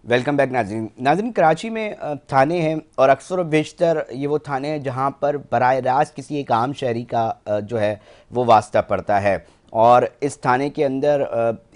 Welcome back नाज़रीन। नाज़रीन, कराची में थाने हैं और अक्सर व बेशतर ये वो थाने हैं जहाँ पर बराह रास्त किसी एक आम शहरी का जो है वो वास्ता पड़ता है। और इस थाने के अंदर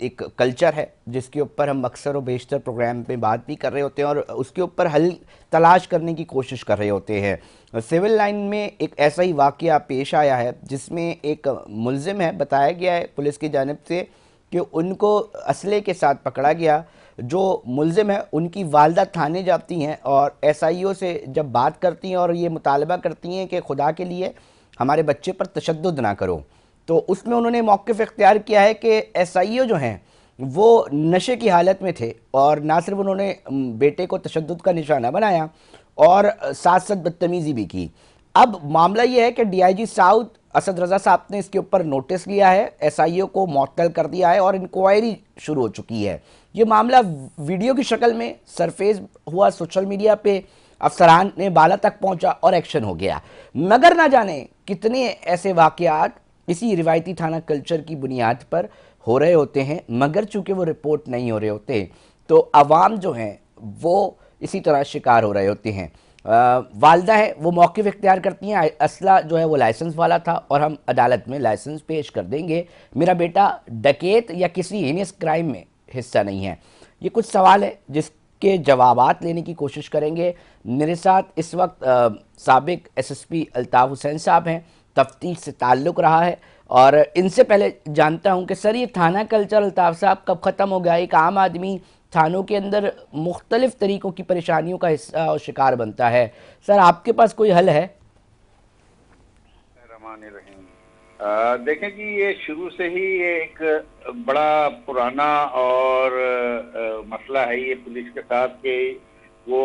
एक कल्चर है जिसके ऊपर हम अक्सर व बेशतर प्रोग्राम पे बात भी कर रहे होते हैं और उसके ऊपर हल तलाश करने की कोशिश कर रहे होते हैं। सिविल लाइन में एक ऐसा ही वाक़या पेश आया है जिसमें एक मुलजिम है, बताया गया है पुलिस की जानिब से कि उनको असले के साथ पकड़ा गया। जो मुलजिम है उनकी वालदा थाने जाती हैं और एसआईओ से जब बात करती हैं और ये मुतालबा करती हैं कि खुदा के लिए हमारे बच्चे पर तशद्दुद ना करो, तो उसमें उन्होंने मौक़िफ़ इख्तियार किया है कि एसआईओ जो हैं वो नशे की हालत में थे और ना सिर्फ उन्होंने बेटे को तशद्दुद का निशाना बनाया और साथ साथ बदतमीज़ी भी की। अब मामला ये है कि डीआईजी साउथ असद रज़ा साहब ने इसके ऊपर नोटिस लिया है, एसआईओ को मुअत्तल कर दिया है और इंक्वायरी शुरू हो चुकी है। ये मामला वीडियो की शक्ल में सरफेस हुआ, सोशल मीडिया पे अफसरान ने बाला तक पहुंचा और एक्शन हो गया। मगर ना जाने कितने ऐसे वाक़यात इसी रिवायती थाना कल्चर की बुनियाद पर हो रहे होते हैं, मगर चूंकि वो रिपोर्ट नहीं हो रहे होते तो आवाम जो हैं वो इसी तरह शिकार हो रहे होते हैं। वालदा है वो मौक़िफ़ इख्तियार करती हैं, असला जो है वो लाइसेंस वाला था और हम अदालत में लाइसेंस पेश कर देंगे, मेरा बेटा डकैत या किसी हीनियस क्राइम में हिस्सा नहीं है। ये कुछ सवाल है जिसके जवाबात लेने की कोशिश करेंगे। मेरे साथ इस वक्त साबिक एसएसपी अल्ताफ़ हुसैन साहब हैं, तफ्तीश से ताल्लुक़ रहा है और इनसे पहले जानता हूँ कि सर ये थाना कल्चर अल्ताफ़ साहब कब ख़त्म हो गया? एक आम आदमी थानों के अंदर मुख्तलिफ़ तरीक़ों की परेशानियों का हिस्सा और शिकार बनता है। सर आपके पास कोई हल है? रहमानिर्रहीम। देखें कि ये शुरू से ही ये एक बड़ा पुराना और मसला है ये पुलिस के साथ कि वो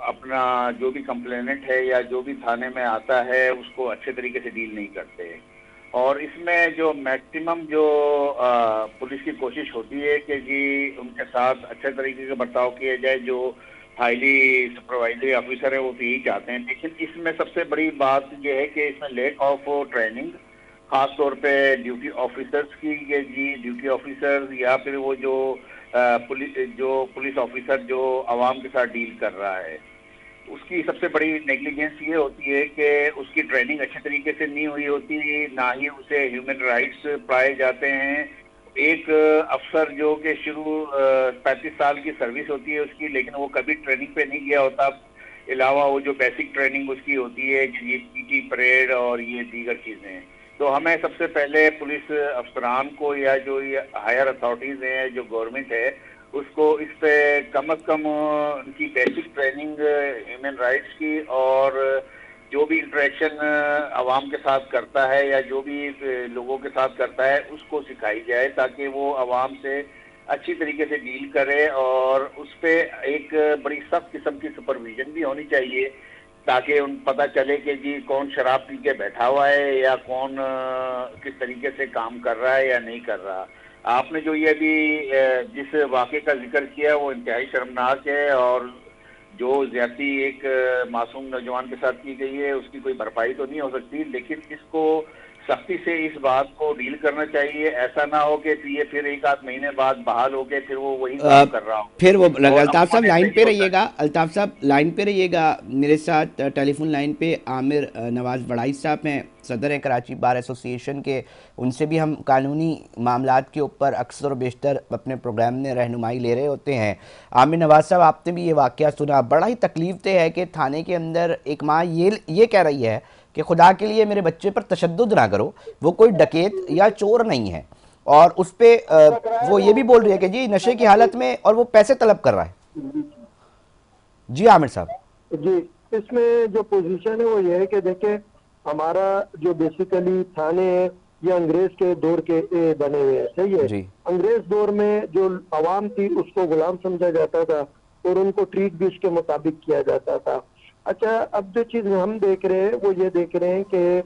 अपना जो भी कंप्लेनेंट है या जो भी थाने में आता है उसको अच्छे तरीके से डील नहीं करते। और इसमें जो मैक्सिमम जो पुलिस की कोशिश होती है कि जी उनके साथ अच्छे तरीके से बर्ताव किया जाए, जो हाईली सुपरवाइजरी ऑफिसर है वो तो यही चाहते हैं। लेकिन इसमें सबसे बड़ी बात ये है कि इसमें लैक ऑफ ट्रेनिंग, खास तौर पे ड्यूटी ऑफिसर्स की, ये जी ड्यूटी ऑफिसर्स या फिर वो जो पुलिस ऑफिसर जो आवाम के साथ डील कर रहा है उसकी सबसे बड़ी नेग्लिजेंस ये होती है कि उसकी ट्रेनिंग अच्छे तरीके से नहीं हुई होती, ना ही उसे ह्यूमन राइट्स पढ़ाए जाते हैं। एक अफसर जो कि शुरू 35 साल की सर्विस होती है उसकी, लेकिन वो कभी ट्रेनिंग पे नहीं गया होता, अलावा वो जो बेसिक ट्रेनिंग उसकी होती है ये पीटी परेड और ये दीगर चीज़ें। तो हमें सबसे पहले पुलिस अफसरान को या जो ये हायर अथॉरिटीज़ हैं, जो गवर्नमेंट है, उसको इस पे कम से कम उनकी बेसिक ट्रेनिंग ह्यूमन राइट्स की और जो भी इंटरेक्शन आवाम के साथ करता है या जो भी लोगों के साथ करता है उसको सिखाई जाए, ताकि वो आवाम से अच्छी तरीके से डील करे। और उस पे एक बड़ी सख्त किस्म की सुपरविजन भी होनी चाहिए, ताकि उन पता चले कि जी कौन शराब पी के बैठा हुआ है या कौन किस तरीके से काम कर रहा है या नहीं कर रहा। आपने जो ये अभी जिस वाक़े का जिक्र किया वो इंतहाई शर्मनाक है और जो ज्यादती एक मासूम नौजवान के साथ की गई है उसकी कोई भरपाई तो नहीं हो सकती, लेकिन इसको सख्ती से इस बात को डील करना चाहिए। ऐसा ना हो कि ये फिर एक आध महीने बाद बहाल हो के फिर वो वही काम कर रहा हो। फिर वो और अल्ताफ़ साहब अमूमन ऐसा लाइन ही पे होता रहिएगा, है। अल्ताफ़ साहब लाइन पे रहिएगा। मेरे साथ टेलीफोन लाइन पे आमिर नवाज़ बड़ाई साहब हैं, सदर हैं कराची बार एसोसिएशन के। उनसे भी हम कानूनी मामलात के ऊपर अक्सर और बेशतर अपने प्रोग्राम में रहनुमाई ले रहे होते हैं। आमिर नवाज़ साहब, आपने भी ये वाक़या सुना, बड़ा ही तकलीफ दे है कि थाने के अंदर एक माँ ये कह रही है कि खुदा के लिए मेरे बच्चे पर तशद्दुद ना करो, वो कोई डकैत या चोर नहीं है। और उस पे वो ये भी बोल रही है कि जी नशे की हालत में और वो पैसे तलब कर रहा है। जी आमिर साहब। जी, इसमें जो पोजीशन है वो ये है कि देखें, हमारा जो बेसिकली थाने है ये अंग्रेज के दौर के बने हुए हैं, सही है। जी अंग्रेज दौर में जो आवाम थी उसको गुलाम समझा जाता था और उनको ट्रीट भी उसके मुताबिक किया जाता था। अच्छा, अब जो चीज हम देख रहे हैं वो ये देख रहे हैं कि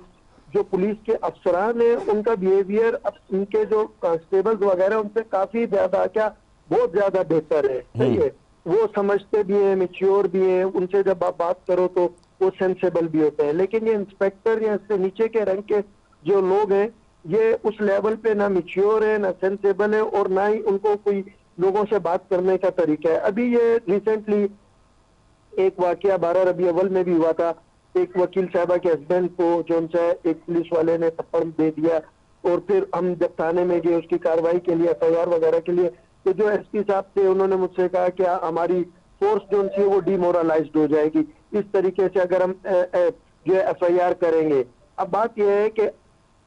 जो पुलिस के अफसरान हैं उनका बिहेवियर अब उनके जो कांस्टेबल्स वगैरह उनसे काफी ज्यादा, क्या बहुत ज्यादा बेहतर है, सही है। वो समझते भी हैं, मेच्योर भी हैं, उनसे जब आप बात करो तो वो सेंसेबल भी होते हैं। लेकिन ये इंस्पेक्टर या इससे नीचे के रंग के जो लोग हैं ये उस लेवल पे ना मेच्योर है, ना सेंसेबल है और ना ही उनको कोई लोगों से बात करने का तरीका है। अभी ये रिसेंटली एक वाकया 12 रबी अव्वल में भी हुआ था। एक वकील साहबा के हस्बैंड को जो उनसे एक पुलिस वाले ने थप्पड़ दे दिया, और फिर हम जब थाने में गए उसकी कार्रवाई के लिए, एफआईआर वगैरह के लिए, तो जो एसपी साहब थे उन्होंने मुझसे कहा कि हमारी फोर्स जो है वो डिमोरलाइज्ड हो जाएगी इस तरीके से अगर हम जो है एफआईआर करेंगे। अब बात यह है कि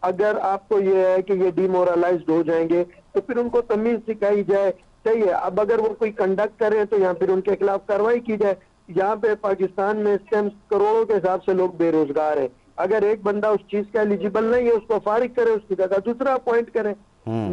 अगर आपको ये है कि ये डिमोरलाइज्ड हो जाएंगे तो फिर उनको तमीज सिखाई जाए, सही है। अब अगर वो कोई कंडक्ट करें तो यहाँ फिर उनके खिलाफ कार्रवाई की जाए। यहाँ पे पाकिस्तान में इस टाइम करोड़ों के हिसाब से लोग बेरोजगार हैं। अगर एक बंदा उस चीज का एलिजिबल नहीं है उसको फारिग करे, उसकी जगह दूसरा अपॉइंट करें।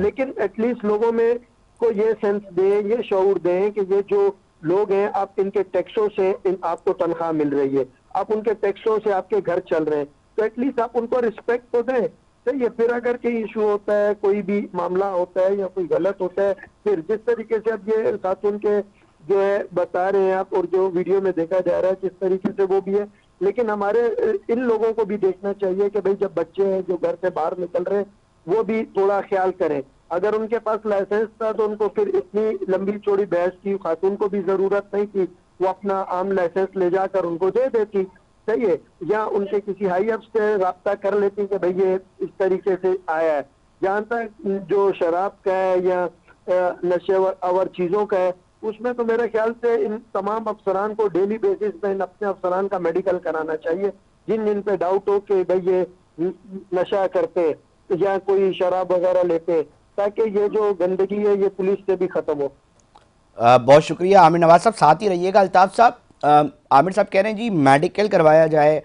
लेकिन एटलीस्ट लोगों में को ये सेंस दें, ये शऊर दें कि ये जो लोग हैं आप इनके टैक्सों से आपको तनख्वाह मिल रही है, आप उनके टैक्सों से आपके घर चल रहे हैं, तो एटलीस्ट आप उनको रिस्पेक्ट तो दें, सही है। फिर अगर कोई इशू होता है, कोई भी मामला होता है या कोई गलत होता है, फिर जिस तरीके से अब ये खातून के जो है बता रहे हैं आप और जो वीडियो में देखा जा रहा है जिस तरीके से वो भी है, लेकिन हमारे इन लोगों को भी देखना चाहिए कि भाई जब बच्चे हैं जो घर से बाहर निकल रहे हैं वो भी थोड़ा ख्याल करें। अगर उनके पास लाइसेंस था तो उनको फिर इतनी लंबी चौड़ी बहस की खातून को भी जरूरत नहीं थी, वो अपना आम लाइसेंस ले जाकर उनको दे देती, सही है, या उनके किसी हाई अप से राब्ता कर लेती कि भाई ये इस तरीके से आया है। जहाँ तक जो शराब का है या नशे और चीजों का है, उसमें तो मेरे ख्याल से इन तमाम अफसरान को डेली बेसिस पे इन अपने अफसरान का मेडिकल कराना चाहिए, जिन जिन पे डाउट हो कि भाई ये नशा करते या कोई शराब वगैरह लेते, ताकि ये जो गंदगी है ये पुलिस से भी खत्म हो। बहुत शुक्रिया आमिर नवाज साहब, साथ ही रहिएगा। अल्ताफ साहब, आमिर साहब कह रहे हैं जी मेडिकल करवाया जाए।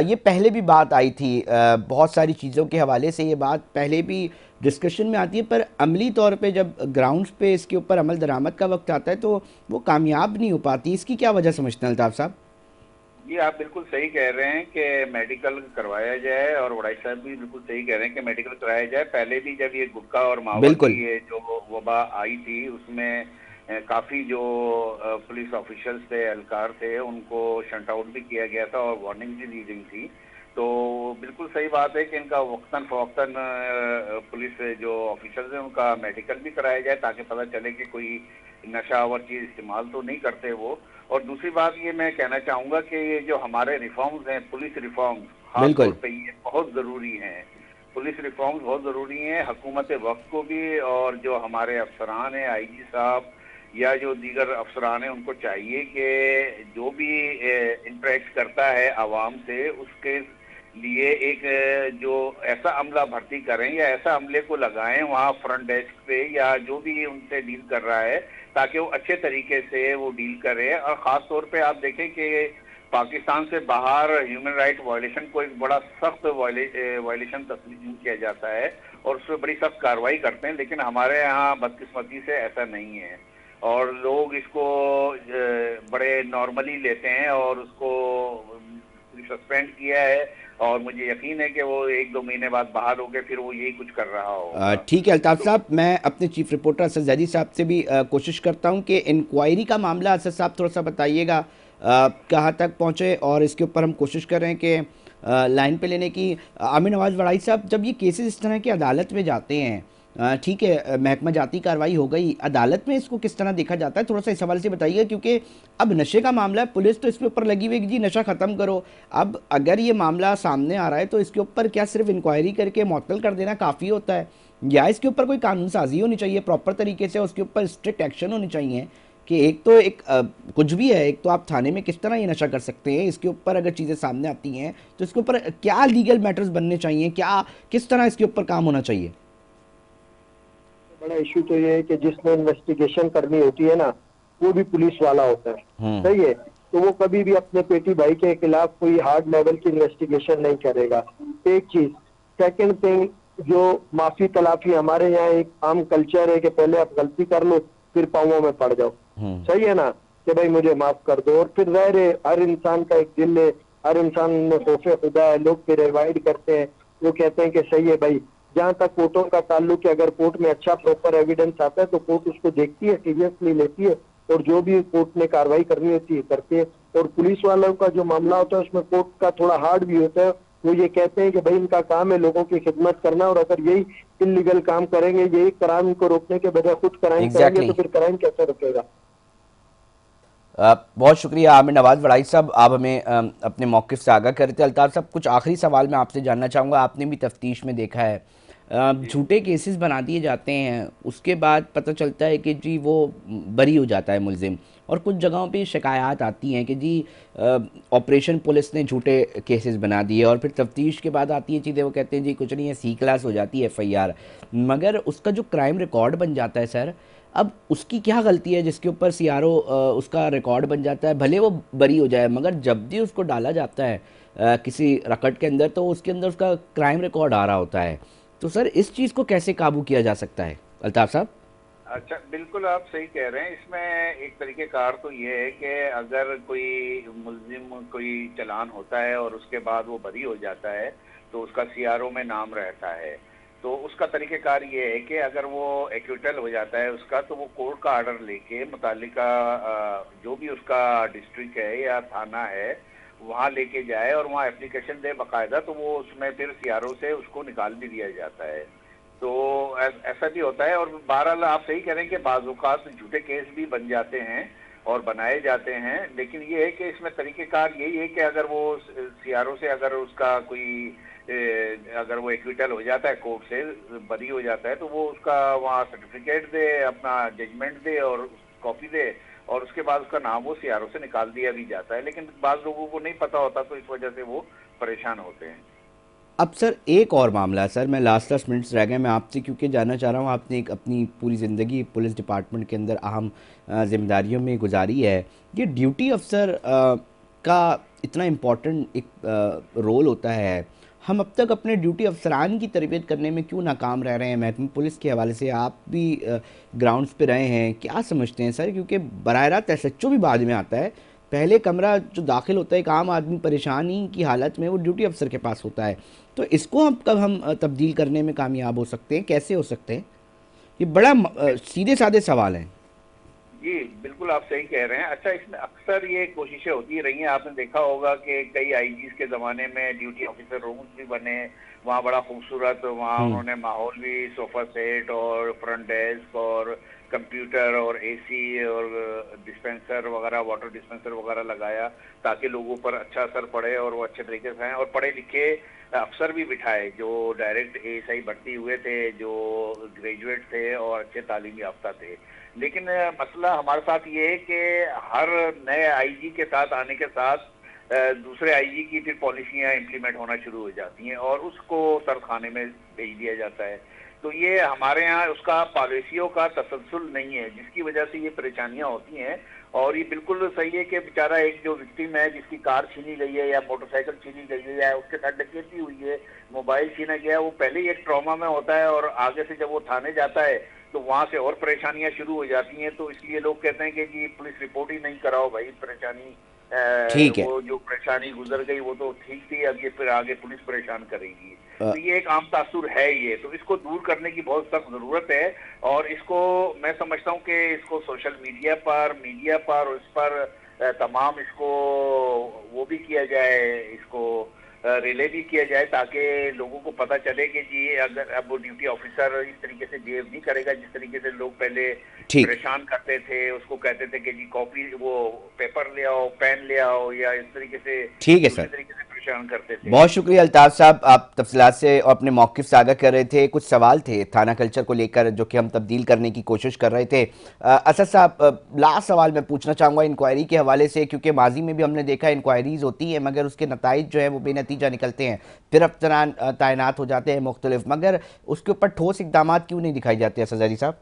ये पहले भी बात आई थी, बहुत सारी चीज़ों के हवाले से ये बात पहले भी डिस्कशन में आती है, पर अमली तौर पे जब ग्राउंड्स पे इसके ऊपर अमल दरामद का वक्त आता है तो वो कामयाब नहीं हो पाती। इसकी क्या वजह समझते हैं अल्ताफ साहब? ये आप बिल्कुल सही कह रहे हैं कि मेडिकल करवाया जाए, और वड़ाई साहब भी बिल्कुल सही कह रहे हैं कि मेडिकल कराया जाए। पहले भी जब ये गुटखा और मावा बिल्कुल। की ये जो वबा आई थी उसमें काफी जो पुलिस ऑफिशियल्स थे, एहलकार थे, उनको शट आउट भी किया गया था और वार्निंग भी दी गई थी। तो बिल्कुल सही बात है कि इनका वक्तन फवक्तन पुलिस जो ऑफिसर्स हैं उनका मेडिकल भी कराया जाए ताकि पता चले कि कोई नशा और चीज इस्तेमाल तो नहीं करते वो। और दूसरी बात ये मैं कहना चाहूंगा कि ये जो हमारे रिफॉर्म्स हैं, पुलिस रिफॉर्म्स खासतौर बिल्कुल। पे ये बहुत जरूरी हैं। पुलिस रिफॉर्म्स बहुत जरूरी हैं हुकूमत वक्त को भी, और जो हमारे अफसरान हैं, आईजी साहब या जो दीगर अफसरान हैं, उनको चाहिए कि जो भी इंटरेक्ट करता है आवाम से उसके लिए एक जो ऐसा अमला भर्ती करें या ऐसा अमले को लगाएं वहाँ फ्रंट डेस्क पे या जो भी उनसे डील कर रहा है, ताकि वो अच्छे तरीके से वो डील करे। और ख़ास तौर पे आप देखें कि पाकिस्तान से बाहर ह्यूमन राइट वायलेशन को एक बड़ा सख्त वायलेशन तस्लीम किया जाता है और उस पर बड़ी सख्त कार्रवाई करते हैं, लेकिन हमारे यहाँ बदकिस्मती से ऐसा नहीं है और लोग इसको बड़े नॉर्मली लेते हैं और उसको सस्पेंड किया है, और मुझे यकीन है कि वो 1-2 महीने बाद बाहर हो गए फिर वो यही कुछ कर रहा होगा। ठीक है अल्ताफ साहब, मैं अपने चीफ रिपोर्टर असद जैदी साहब से भी कोशिश करता हूं कि इंक्वायरी का मामला असद साहब थोड़ा सा बताइएगा कहाँ तक पहुँचे, और इसके ऊपर हम कोशिश कर रहे हैं कि लाइन पे लेने की। आमिर नवाज वड़ाई साहब, जब ये केसेस इस तरह की अदालत में जाते हैं, ठीक है महकमा जाती कार्रवाई हो गई, अदालत में इसको किस तरह देखा जाता है, थोड़ा सा इस हवाले से बताइए, क्योंकि अब नशे का मामला है, पुलिस तो इसके ऊपर लगी हुई कि जी नशा ख़त्म करो। अब अगर ये मामला सामने आ रहा है तो इसके ऊपर क्या सिर्फ इंक्वायरी करके मुअत्तल कर देना काफ़ी होता है, या इसके ऊपर कोई कानून साजी होनी चाहिए प्रॉपर तरीके से, उसके ऊपर स्ट्रिक्ट एक्शन होनी चाहिए कि एक तो कुछ भी है, एक तो आप थाने में किस तरह ये नशा कर सकते हैं, इसके ऊपर अगर चीज़ें सामने आती हैं तो इसके ऊपर क्या लीगल मैटर्स बनने चाहिए, क्या किस तरह इसके ऊपर काम होना चाहिए? बड़ा इशू तो ये है कि जिसने इन्वेस्टिगेशन करनी होती है ना वो भी पुलिस वाला होता है, सही है, तो वो कभी भी अपने पेटी भाई के खिलाफ कोई हार्ड लेवल की इन्वेस्टिगेशन नहीं करेगा, एक चीज। सेकंड थिंग, जो माफी तलाफी हमारे यहाँ एक आम कल्चर है कि पहले आप गलती कर लो फिर पाँवों में पड़ जाओ, सही है ना, कि भाई मुझे माफ कर दो। और फिर ज़ाहिर है हर इंसान का एक दिल है, हर इंसान में खौफे खुदा है, लोग फिर अवॉइड करते हैं, वो कहते हैं कि सही है भाई। जहाँ तक कोर्टों का ताल्लुक है, अगर कोर्ट में अच्छा प्रॉपर एविडेंस आता है तो कोर्ट उसको देखती है, सीरियसली लेती है और जो भी कोर्ट ने कार्रवाई करनी होती है करती है। और पुलिस वालों का जो मामला होता है उसमें कोर्ट का थोड़ा हार्ड भी होता है, वो ये कहते हैं कि भाई इनका काम है लोगों की खिदमत करना, और अगर यही इलीगल काम करेंगे, यही क्राइम को रोकने के बजाय खुद क्राइम करेंगे, एग्जैक्टली तो फिर क्राइम कैसे रुकेगा? बहुत शुक्रिया आमिर नवाज वड़ाई साहब, आप हमें अपने मौक़िफ़ से आगाह कर रहे थे। अल्ताफ़ साहब, कुछ आखिरी सवाल मैं आपसे जानना चाहूँगा, आपने भी तफ्तीश में देखा है जी झूठे केसेस बना दिए जाते हैं, उसके बाद पता चलता है कि जी वो बरी हो जाता है मुलजिम, और कुछ जगहों पे शिकायत आती हैं कि जी ऑपरेशन पुलिस ने झूठे केसेस बना दिए, और फिर तफ्तीश के बाद आती है चीज़ें, वो कहते हैं जी कुछ नहीं है, सी क्लास हो जाती है एफआईआर, मगर उसका जो क्राइम रिकॉर्ड बन जाता है सर, अब उसकी क्या गलती है जिसके ऊपर सीआरओ उसका रिकॉर्ड बन जाता है, भले वो बरी हो जाए, मगर जब भी उसको डाला जाता है किसी रकट के अंदर, तो उसके अंदर उसका क्राइम रिकॉर्ड आ रहा होता है। तो सर इस चीज़ को कैसे काबू किया जा सकता है अल्ताफ साहब? अच्छा, बिल्कुल आप सही कह रहे हैं। इसमें एक तरीक़ेकार तो ये है कि अगर कोई मुल्ज़िम कोई चालान होता है और उसके बाद वो बरी हो जाता है, तो उसका सीआरओ में नाम रहता है। तो उसका तरीक़ेकार ये है कि अगर वो एक्विटल हो जाता है उसका, तो वो कोर्ट का ऑर्डर लेके मुतालिका जो भी उसका डिस्ट्रिक्ट है या थाना है, वहाँ लेके जाए और वहाँ एप्लीकेशन दे बाकायदा, तो वो उसमें फिर सीआरओ से उसको निकाल भी दिया जाता है। तो ऐसा भी होता है। और बहरहाल आप सही कह रहे हैं कि बाज़ औक़ात झूठे केस भी बन जाते हैं और बनाए जाते हैं, लेकिन ये है कि इसमें तरीक़ेकार यही है कि अगर वो सीआरओ से अगर उसका कोई अगर वो एक्विटल हो जाता है, कोर्ट से बरी हो जाता है, तो वो उसका वहाँ सर्टिफिकेट दे, अपना जजमेंट दे और कॉपी दे, और उसके बाद उसका नाम वो सीआरओ से निकाल दिया भी जाता है। लेकिन बाज़ लोगों को नहीं पता होता, तो इस वजह से वो परेशान होते हैं। अब सर एक और मामला है सर, मैं लास्ट 10 मिनट्स रह गए, मैं आपसे क्योंकि जानना चाह रहा हूँ, आपने एक अपनी पूरी ज़िंदगी पुलिस डिपार्टमेंट के अंदर अहम जिम्मेदारियों में गुजारी है, ये ड्यूटी अफसर का इतना इम्पोर्टेंट एक रोल होता है, हम अब तक अपने ड्यूटी अफसरान की तरबियत करने में क्यों नाकाम रह रहे हैं? महकमा पुलिस के हवाले से आप भी ग्राउंड्स पे रहे हैं, क्या समझते हैं सर? क्योंकि बराह रास्त एसएचओ भी बाद में आता है, पहले कमरा जो दाखिल होता है एक आम आदमी परेशानी की हालत में, वो ड्यूटी अफसर के पास होता है। तो इसको हम कब हम तब्दील करने में कामयाब हो सकते हैं, कैसे हो सकते हैं? ये बड़ा सीधे साधे सवाल हैं। जी, बिल्कुल आप सही कह रहे हैं। अच्छा, इसमें अक्सर ये कोशिशें होती रही हैं। आपने देखा होगा कि कई आईजीज़ के ज़माने में ड्यूटी ऑफिसर रूम्स भी बने, वहाँ बड़ा खूबसूरत, वहाँ हम्म। उन्होंने माहौल भी, सोफ़ा सेट और फ्रंट डेस्क और कंप्यूटर और एसी और डिस्पेंसर वगैरह, वाटर डिस्पेंसर वगैरह लगाया, ताकि लोगों पर अच्छा असर पड़े और वो अच्छे तरीके से आएँ, और पढ़े लिखे अफसर भी बिठाए जो डायरेक्ट एएसआई भर्ती हुए थे, जो ग्रेजुएट थे और अच्छे तालीम याफ्ता थे। लेकिन मसला हमारे साथ ये है कि हर नए आईजी के साथ आने के साथ दूसरे आईजी की फिर पॉलिसियां इम्प्लीमेंट होना शुरू हो जाती हैं और उसको सरखाने में भेज दिया जाता है। तो ये हमारे यहाँ उसका पॉलिसियों का तसलसल नहीं है, जिसकी वजह से ये परेशानियां होती हैं। और ये बिल्कुल सही है कि बेचारा एक जो विक्टिम है, जिसकी कार छीनी गई है या मोटरसाइकिल छीनी गई है या उसके साथ डकैती हुई है, मोबाइल छीना गया, वो पहले ही एक ट्रॉमा में होता है और आगे से जब वो थाने जाता है तो वहां से और परेशानियां शुरू हो जाती हैं। तो इसलिए लोग कहते हैं कि जी पुलिस रिपोर्ट ही नहीं कराओ भाई, परेशानी ठीक है। वो जो परेशानी गुजर गई वो तो ठीक थी, अब ये फिर आगे पुलिस परेशान करेगी। अ, तो ये एक आम तासुर है ये, तो इसको दूर करने की बहुत सख्त जरूरत है। और इसको मैं समझता हूँ कि इसको सोशल मीडिया पर और इस पर तमाम इसको वो भी किया जाए, इसको रिले भी किया जाए, ताकि लोगों को पता चले कि जी अगर अब वो ड्यूटी ऑफिसर इस तरीके से बिहेव नहीं करेगा जिस तरीके से लोग पहले ठीक। परेशान करते थे। उसको कहते थे कि जी कॉपी, वो पेपर ले आओ, पेन ले आओ, या इस तरीके से ठीक है दूसरे सर, तरीके से परेशान करते थे। बहुत शुक्रिया अल्ताफ साहब, आप तफसीलात से और अपने मौक़िफ़ साझा कर रहे थे। कुछ सवाल थे थाना कल्चर को लेकर जो कि हम तब्दील करने की कोशिश कर रहे थे। असद साहब, लास्ट सवाल मैं पूछना चाहूँगा इंक्वायरी के हवाले से, क्योंकि माजी में भी हमने देखा इंक्वायरीज़ होती हैं मगर उसके नताइज जो है वो बेनतीजा निकलते हैं, फिर अफसरान तैनात हो जाते हैं मुख्तलिफ, मगर उसके ऊपर ठोस इकदाम क्यों नहीं दिखाई जाते असद अली साहब?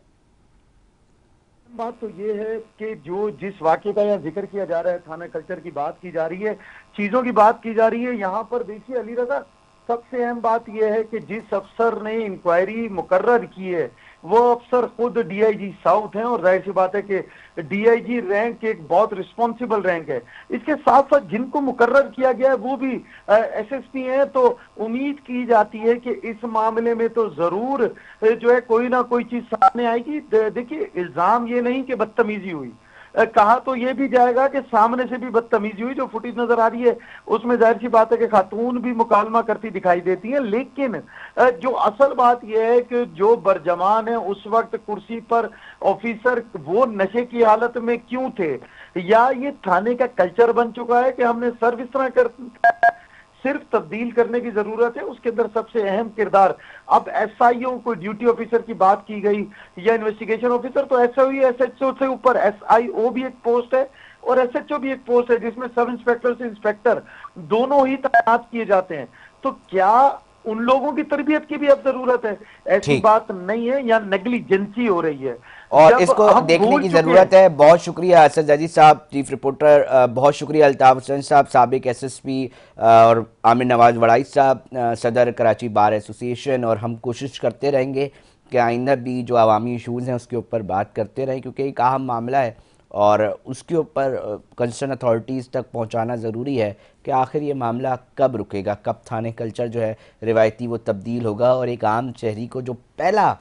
बात तो ये है कि जो जिस वाक़े का यहाँ जिक्र किया जा रहा है, थाना कल्चर की बात की जा रही है, चीजों की बात की जा रही है, यहाँ पर देखिए अली रजा, सबसे अहम बात यह है कि जिस अफसर ने इंक्वायरी मुकर्रर की है वो अफसर खुद डीआईजी साउथ हैं, और जाहिर सी बात है कि डीआईजी रैंक एक बहुत रिस्पॉन्सिबल रैंक है। इसके साथ साथ जिनको मुकर्रर किया गया है वो भी एसएसपी हैं, तो उम्मीद की जाती है कि इस मामले में तो जरूर जो है कोई ना कोई चीज सामने आएगी। देखिए, इल्जाम ये नहीं कि बदतमीजी हुई, कहा तो ये भी जाएगा कि सामने से भी बदतमीजी हुई, जो फुटेज नजर आ रही है उसमें जाहिर सी बात है कि खातून भी मुकालमा करती दिखाई देती है। लेकिन जो असल बात यह है कि जो बरजमान है उस वक्त कुर्सी पर ऑफिसर वो नशे की हालत में क्यों थे, या ये थाने का कल्चर बन चुका है कि हमने सर्व इस तरह कर सिर्फ तब्दील करने की जरूरत है। उसके अंदर सबसे अहम किरदार, अब एसआईओ कोई ड्यूटी ऑफिसर की बात की गई या इन्वेस्टिगेशन ऑफिसर, तो एसआईओ एसएचओ से ऊपर एसआईओ भी एक पोस्ट है और एसएचओ भी एक पोस्ट है जिसमें सब इंस्पेक्टर से इंस्पेक्टर दोनों ही तैनात किए जाते हैं। तो क्या उन लोगों की तरबियत की भी अब जरूरत है? ऐसी ठीक। बात नहीं है, या नेग्लिजेंसी हो रही है और जब इसको हम देखने भूल की चुके ज़रूरत हैं। है। बहुत शुक्रिया असद अजीज साहब, चीफ रिपोर्टर। बहुत शुक्रिया अल्ताफ हुसैन साहब, साबिक एसएसपी, और आमिर नवाज वड़ाई साहब, सदर कराची बार एसोसिएशन। और हम कोशिश करते रहेंगे कि आइंदा भी जो अवामी इशूज़ हैं उसके ऊपर बात करते रहें, क्योंकि एक अहम मामला है और उसके ऊपर कंसर्न अथॉरिटीज़ तक पहुंचाना ज़रूरी है कि आखिर ये मामला कब रुकेगा, कब थाने कल्चर जो है रिवायती वो तब्दील होगा और एक आम शहरी को जो पहला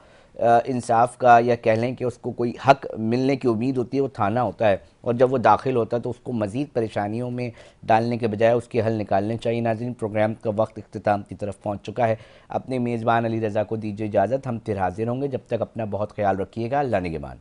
इंसाफ का या कह लें कि उसको कोई हक मिलने की उम्मीद होती है वो थाना होता है, और जब वो दाखिल होता है तो उसको मज़ीद परेशानियों में डालने के बजाय उसके हल निकालने चाहिए। नाज़रीन, प्रोग्राम का वक्त इख्तिताम की तरफ पहुंच चुका है। अपने मेज़बान अली रज़ा को दीजिए इजाज़त। हम फिर हाजिर होंगे, जब तक अपना बहुत ख्याल रखिएगा। अल्लाह निगहबान।